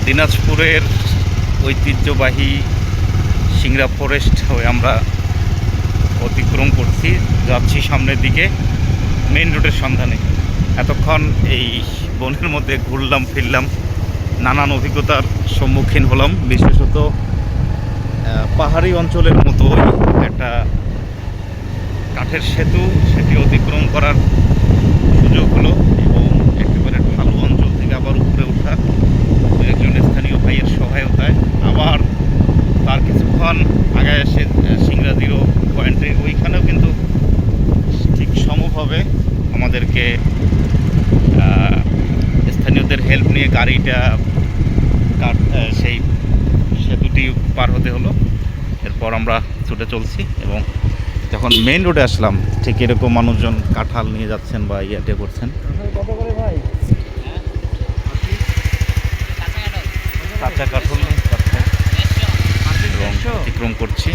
দিনাজপুরের ঐতিহ্যবাহী সিংড়া ফরেস্ট হয়ে আমরা অতিক্রম করছি, যাচ্ছি সামনের দিকে মেইন রোডের সন্ধানে। এতক্ষণ এই বনের মধ্যে ঘুরলাম ফিরলাম, নানান অভিজ্ঞতার সম্মুখীন হলাম। বিশেষত পাহাড়ি অঞ্চলের মতোই একটা কাঠের সেতু, সেটি অতিক্রম করার সুযোগ হলো এবং একেবারে ঢালু অঞ্চল থেকে আবার উপরে ওঠা একজন স্থানীয় ভাইয়ের সহায়তায় আবার তার কিছুক্ষণ আগে এসে সিংড়া জিরো পয়েন্টে ওইখানেও কিন্তু ঠিক সমভাবে আমাদেরকে স্থানীয়দের হেল্প নিয়ে গাড়িটা সেই সেতুটি পার হতে হলো। এরপর আমরা ছুটে চলছি এবং যখন মেইন রোডে আসলাম ঠিক এরকম মানুষজন কাঁঠাল নিয়ে যাচ্ছেন বা ইয়াটে করছেন। কাঁচা কাঁঠাল এবং অতিক্রম করছি।